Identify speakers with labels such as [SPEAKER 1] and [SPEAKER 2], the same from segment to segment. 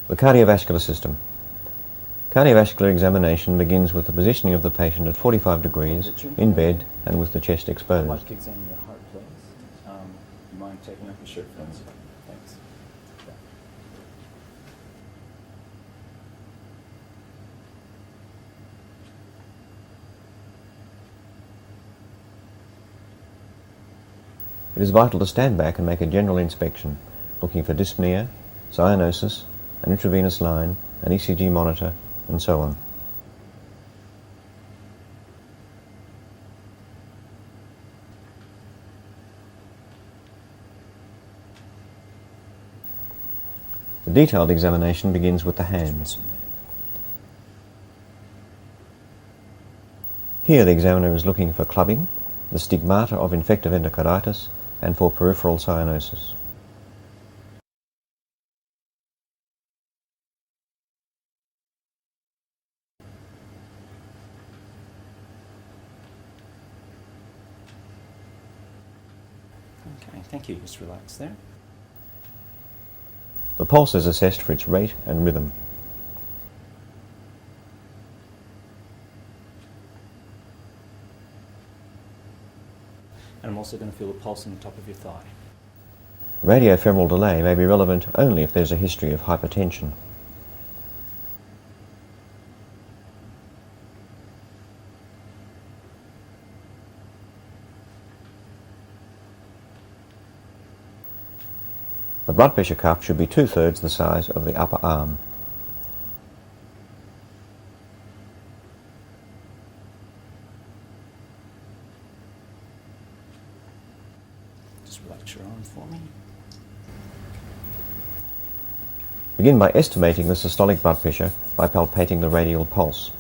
[SPEAKER 1] The cardiovascular system. Cardiovascular examination begins with the positioning of the patient at 45 degrees in bed and with the chest exposed.
[SPEAKER 2] I'd like to examine your heart, please. You mind taking off your shirt, please? Thanks.
[SPEAKER 1] It is vital to stand back and make a general inspection, looking for dyspnea, cyanosis, an intravenous line, an ECG monitor, and so on. The detailed examination begins with the hands. Here the examiner is looking for clubbing, the stigmata of infective endocarditis, and for peripheral cyanosis.
[SPEAKER 2] Okay, thank you. Just relax there.
[SPEAKER 1] The pulse is assessed for its rate and rhythm.
[SPEAKER 2] And I'm also going to feel the pulse on the top of your thigh.
[SPEAKER 1] Radiofemoral delay may be relevant only if there's a history of hypertension. The blood pressure cuff should be 2/3 the size of the upper arm.
[SPEAKER 2] Just relax your arm for me.
[SPEAKER 1] Begin by estimating the systolic blood pressure by palpating the radial pulse.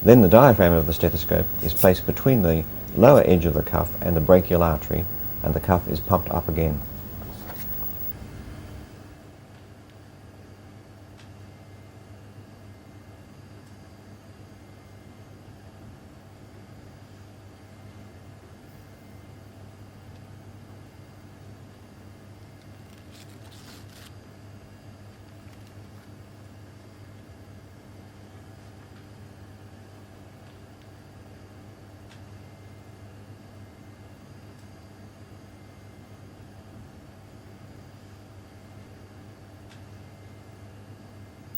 [SPEAKER 1] Then the diaphragm of the stethoscope is placed between the lower edge of the cuff and the brachial artery, and the cuff is pumped up again.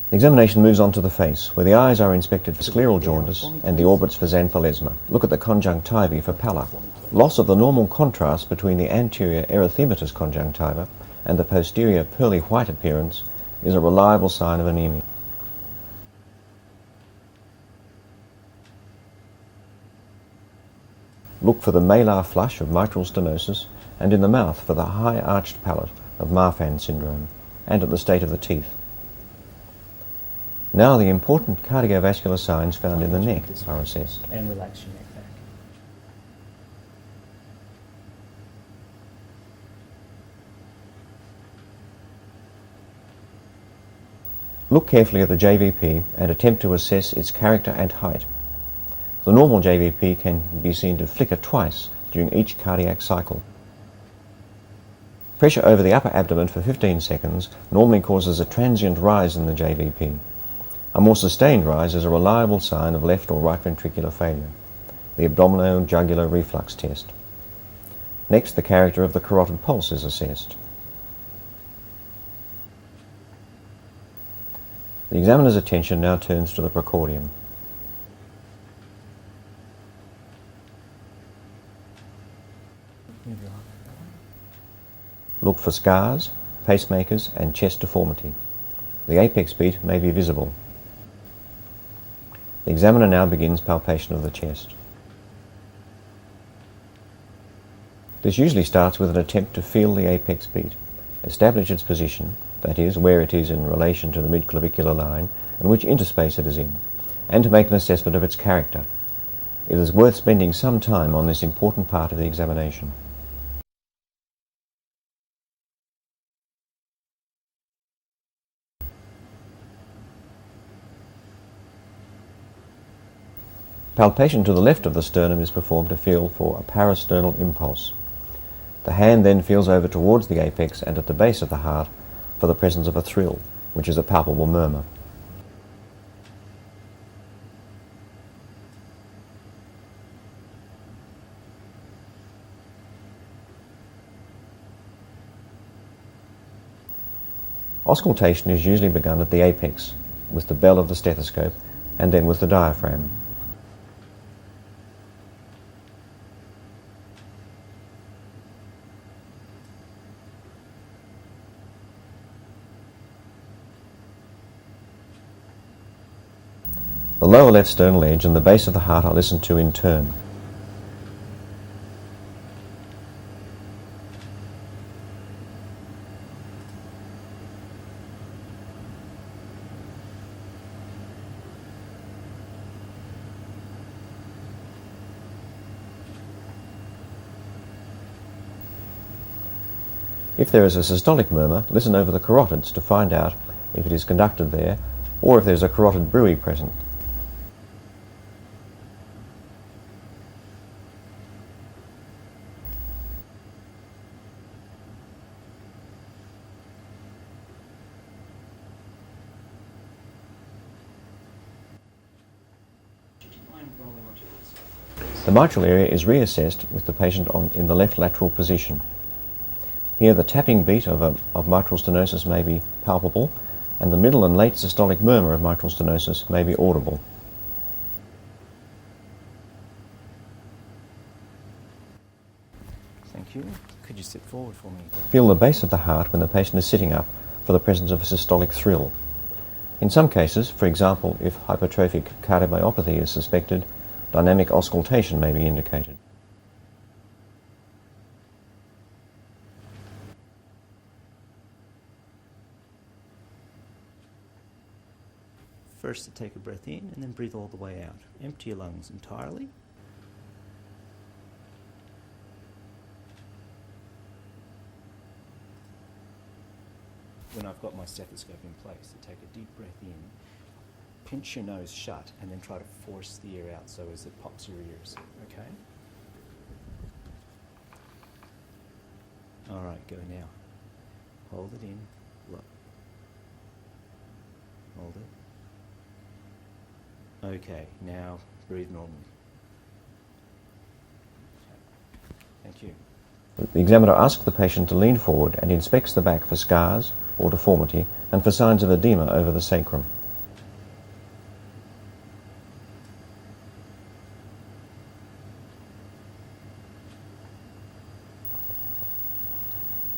[SPEAKER 1] The examination moves on to the face, where the eyes are inspected for scleral jaundice and the orbits for xanthelasma. Look at the conjunctiva for pallor. Loss of the normal contrast between the anterior erythematous conjunctiva and the posterior pearly white appearance is a reliable sign of anemia. Look for the malar flush of mitral stenosis, and in the mouth for the high arched palate of Marfan syndrome, and at the state of the teeth. Now the important cardiovascular signs found in the neck are assessed.
[SPEAKER 2] And relax your neck back.
[SPEAKER 1] Look carefully at the JVP and attempt to assess its character and height. The normal JVP can be seen to flicker twice during each cardiac cycle. Pressure over the upper abdomen for 15 seconds normally causes a transient rise in the JVP. A more sustained rise is a reliable sign of left or right ventricular failure. The abdomino-jugular reflux test. Next, the character of the carotid pulse is assessed. The examiner's attention now turns to the precordium. Look for scars, pacemakers, and chest deformity. The apex beat may be visible. The examiner now begins palpation of the chest. This usually starts with an attempt to feel the apex beat, establish its position, that is, where it is in relation to the midclavicular line and which interspace it is in, and to make an assessment of its character. It is worth spending some time on this important part of the examination. Palpation to the left of the sternum is performed to feel for a parasternal impulse. The hand then feels over towards the apex and at the base of the heart for the presence of a thrill, which is a palpable murmur. Auscultation is usually begun at the apex, with the bell of the stethoscope, and then with the diaphragm. The lower left sternal edge and the base of the heart are listened to in turn. If there is a systolic murmur, listen over the carotids to find out if it is conducted there or if there is a carotid bruit present. The mitral area is reassessed with the patient in the left lateral position. Here the tapping beat of mitral stenosis may be palpable, and the middle and late systolic murmur of mitral stenosis may be audible.
[SPEAKER 2] Thank you. Could you sit forward for me?
[SPEAKER 1] Feel the base of the heart when the patient is sitting up for the presence of a systolic thrill. In some cases, for example, if hypertrophic cardiomyopathy is suspected, dynamic auscultation may be indicated.
[SPEAKER 2] First to take a breath in and then breathe all the way out. Empty your lungs entirely. When I've got my stethoscope in place, to take a deep breath in, pinch your nose shut and then try to force the air out so as it pops your ears, okay? All right, go now. Hold it in, blow. Hold it. Okay, now breathe normally. Okay. Thank you.
[SPEAKER 1] The examiner asks the patient to lean forward and inspects the back for scars or deformity and for signs of edema over the sacrum.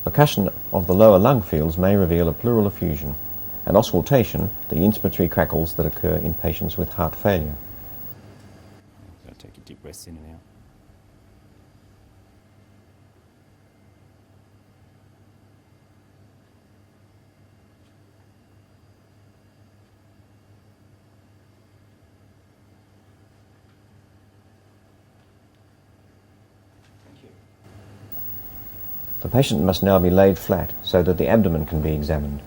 [SPEAKER 1] Percussion of the lower lung fields may reveal a pleural effusion, and auscultation, the inspiratory crackles that occur in patients with heart failure.
[SPEAKER 2] Take a deep breath in and out. Thank you.
[SPEAKER 1] The patient must now be laid flat so that the abdomen can be examined.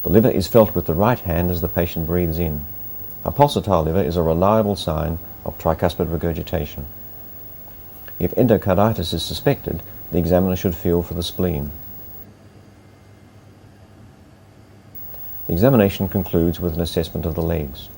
[SPEAKER 1] The liver is felt with the right hand as the patient breathes in. A pulsatile liver is a reliable sign of tricuspid regurgitation. If endocarditis is suspected, the examiner should feel for the spleen. The examination concludes with an assessment of the legs.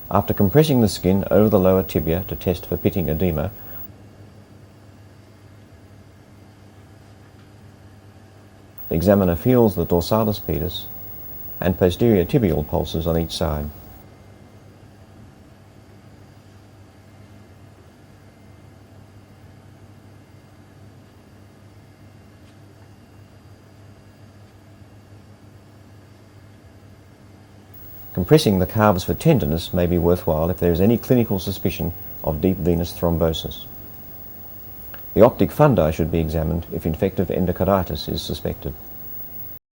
[SPEAKER 1] After compressing the skin over the lower tibia to test for pitting edema, the examiner feels the dorsalis pedis and posterior tibial pulses on each side. Compressing the calves for tenderness may be worthwhile if there is any clinical suspicion of deep venous thrombosis. The optic fundi should be examined if infective endocarditis is suspected.